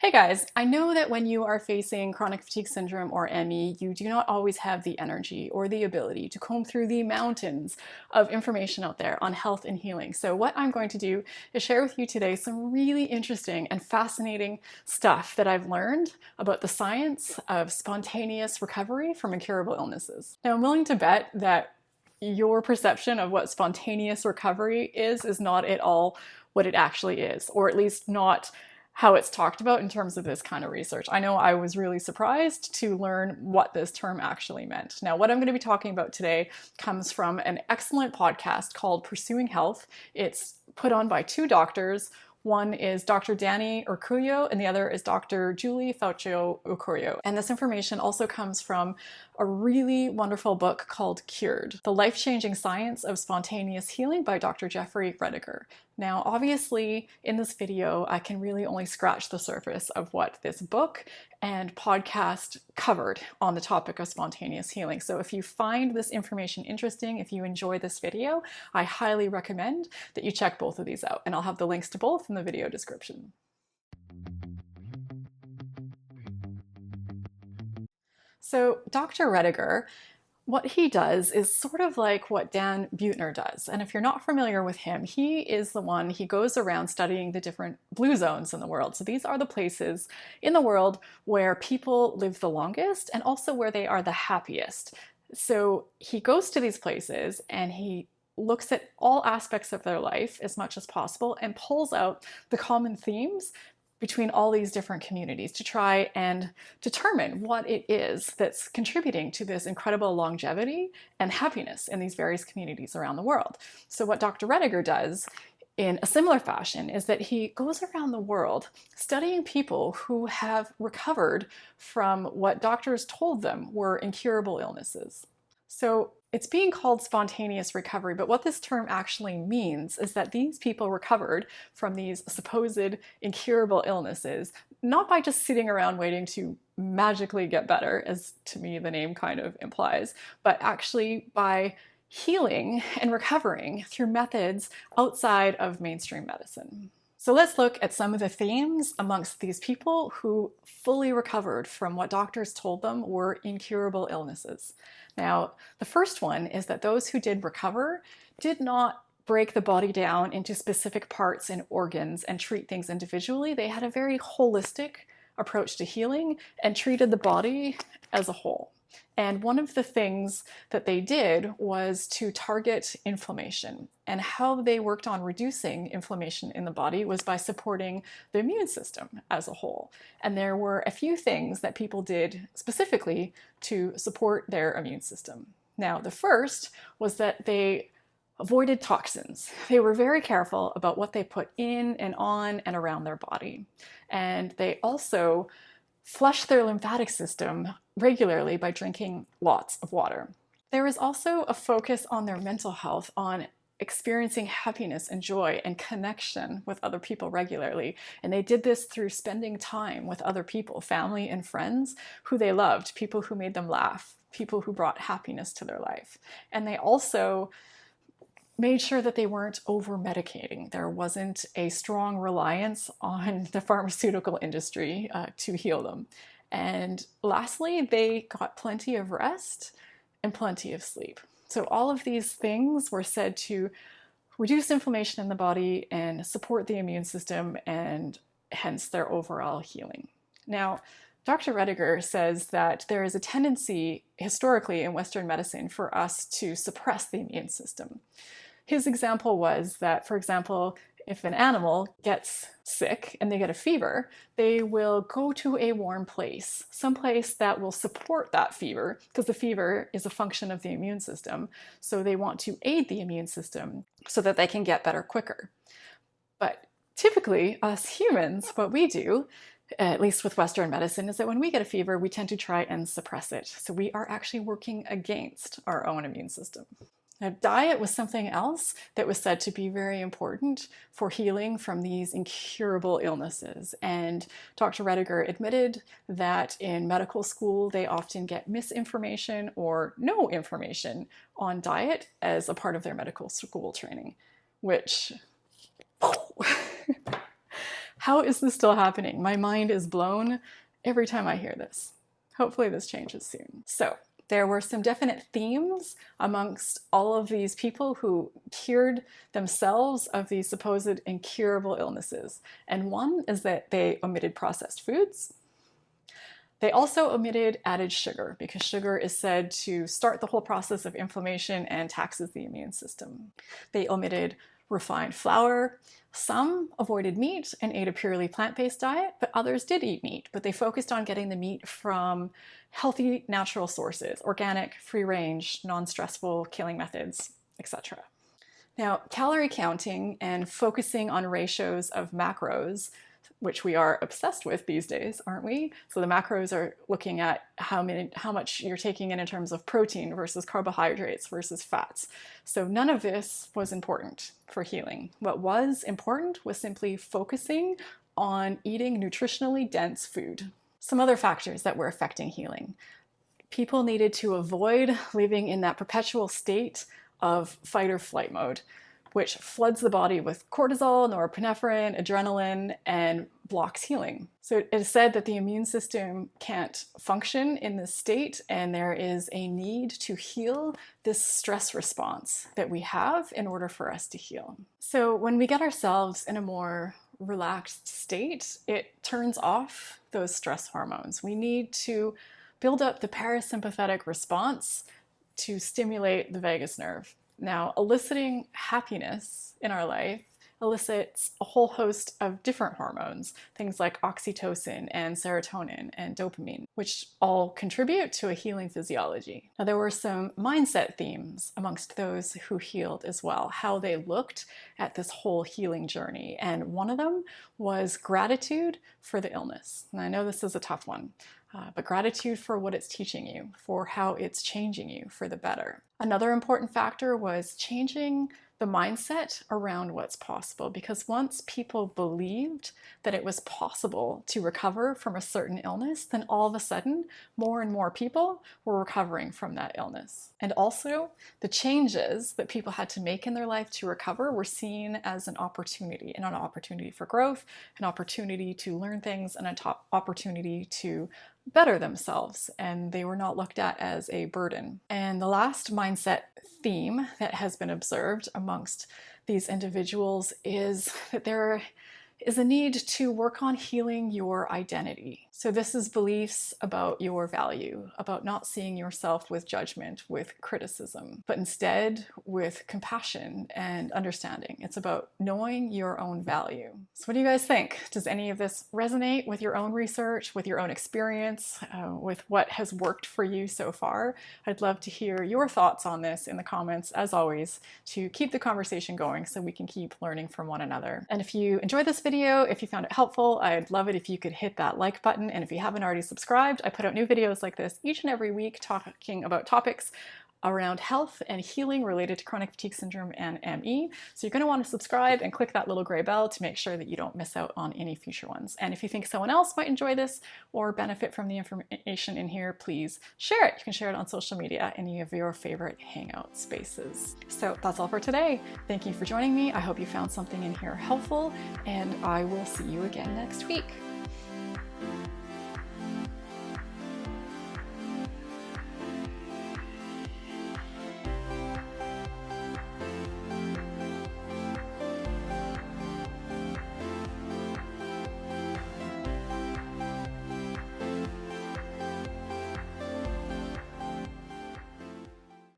Hey guys, I know that when you are facing chronic fatigue syndrome or ME, you do not always have the energy or the ability to comb through the mountains of information out there on health and healing. So what I'm going to do is share with you today some really interesting and fascinating stuff that I've learned about the science of spontaneous recovery from incurable illnesses. Now, I'm willing to bet that your perception of what spontaneous recovery is not at all what it actually is, or at least not how it's talked about in terms of this kind of research. I know I was really surprised to learn what this term actually meant. Now, what I'm going to be talking about today comes from an excellent podcast called Pursuing Health. It's put on by two doctors. One is Dr. Danny Urculio and the other is Dr. Julie Faucio Urculio. And this information also comes from a really wonderful book called Cured, The Life-Changing Science of Spontaneous Healing by Dr. Jeffrey Rediger. Now, obviously, in this video, I can really only scratch the surface of what this book and podcast covered on the topic of spontaneous healing. So if you find this information interesting, if you enjoy this video, I highly recommend that you check both of these out, and I'll have the links to both in the video description. So Dr. Rediger, what he does is sort of like what Dan Buettner does. And if you're not familiar with him, he goes around studying the different blue zones in the world. So these are the places in the world where people live the longest and also where they are the happiest. So he goes to these places and he looks at all aspects of their life as much as possible and pulls out the common themes between all these different communities to try and determine what it is that's contributing to this incredible longevity and happiness in these various communities around the world. So what Dr. Rediger does in a similar fashion is that he goes around the world studying people who have recovered from what doctors told them were incurable illnesses. So it's being called spontaneous recovery, but what this term actually means is that these people recovered from these supposed incurable illnesses, not by just sitting around waiting to magically get better, as to me the name kind of implies, but actually by healing and recovering through methods outside of mainstream medicine. So let's look at some of the themes amongst these people who fully recovered from what doctors told them were incurable illnesses. Now, the first one is that those who did recover did not break the body down into specific parts and organs and treat things individually. They had a very holistic approach to healing and treated the body as a whole. And one of the things that they did was to target inflammation. And how they worked on reducing inflammation in the body was by supporting the immune system as a whole. And there were a few things that people did specifically to support their immune system. Now, the first was that they avoided toxins. They were very careful about what they put in and on and around their body. And they also flushed their lymphatic system regularly by drinking lots of water. There was also a focus on their mental health, on experiencing happiness and joy and connection with other people regularly. And they did this through spending time with other people, family and friends who they loved, people who made them laugh, people who brought happiness to their life. And they also made sure that they weren't over-medicating. There wasn't a strong reliance on the pharmaceutical industry to heal them. And lastly, they got plenty of rest and plenty of sleep. So all of these things were said to reduce inflammation in the body and support the immune system and hence their overall healing. Now, Dr. Rediger says that there is a tendency historically in Western medicine for us to suppress the immune system. His example was that, for example, if an animal gets sick and they get a fever, they will go to a warm place, someplace that will support that fever, because the fever is a function of the immune system. So they want to aid the immune system so that they can get better quicker. But typically, us humans, what we do, at least with Western medicine, is that when we get a fever, we tend to try and suppress it. So we are actually working against our own immune system. Now, diet was something else that was said to be very important for healing from these incurable illnesses. And Dr. Rediger admitted that in medical school, they often get misinformation or no information on diet as a part of their medical school training, which How is this still happening? My mind is blown every time I hear this. Hopefully this changes soon. So there were some definite themes amongst all of these people who cured themselves of these supposed incurable illnesses. And one is that they omitted processed foods. They also omitted added sugar because sugar is said to start the whole process of inflammation and taxes the immune system. They omitted refined flour. Some avoided meat and ate a purely plant-based diet, but others did eat meat, but they focused on getting the meat from healthy, natural sources, organic, free-range, non-stressful killing methods, etc. Now, calorie counting and focusing on ratios of macros, which we are obsessed with these days, aren't we? So the macros are looking at how much you're taking in terms of protein versus carbohydrates versus fats. So none of this was important for healing. What was important was simply focusing on eating nutritionally dense food. Some other factors that were affecting healing. People needed to avoid living in that perpetual state of fight or flight mode, which floods the body with cortisol, norepinephrine, adrenaline, and blocks healing. So it is said that the immune system can't function in this state, and there is a need to heal this stress response that we have in order for us to heal. So when we get ourselves in a more relaxed state, it turns off those stress hormones. We need to build up the parasympathetic response to stimulate the vagus nerve. Now, eliciting happiness in our life elicits a whole host of different hormones, things like oxytocin and serotonin and dopamine, which all contribute to a healing physiology. Now, there were some mindset themes amongst those who healed as well, how they looked at this whole healing journey. And one of them was gratitude for the illness. And I know this is a tough one. But gratitude for what it's teaching you, for how it's changing you for the better. Another important factor was changing the mindset around what's possible, because once people believed that it was possible to recover from a certain illness, then all of a sudden more and more people were recovering from that illness. And also the changes that people had to make in their life to recover were seen as an opportunity, and an opportunity for growth, an opportunity to learn things, and an opportunity to better themselves, and they were not looked at as a burden. And the last mindset theme that has been observed amongst these individuals is that there is a need to work on healing your identity. So this is beliefs about your value, about not seeing yourself with judgment, with criticism, but instead with compassion and understanding. It's about knowing your own value. So what do you guys think? Does any of this resonate with your own research, with your own experience, with what has worked for you so far? I'd love to hear your thoughts on this in the comments, as always, to keep the conversation going so we can keep learning from one another. And if you enjoyed this video, if you found it helpful, I'd love it if you could hit that like button. And if you haven't already subscribed, I put out new videos like this each and every week talking about topics around health and healing related to chronic fatigue syndrome and ME. So you're going to want to subscribe and click that little gray bell to make sure that you don't miss out on any future ones. And if you think someone else might enjoy this or benefit from the information in here, please share it. You can share it on social media, any of your favorite hangout spaces. So that's all for today. Thank you for joining me. I hope you found something in here helpful, and I will see you again next week.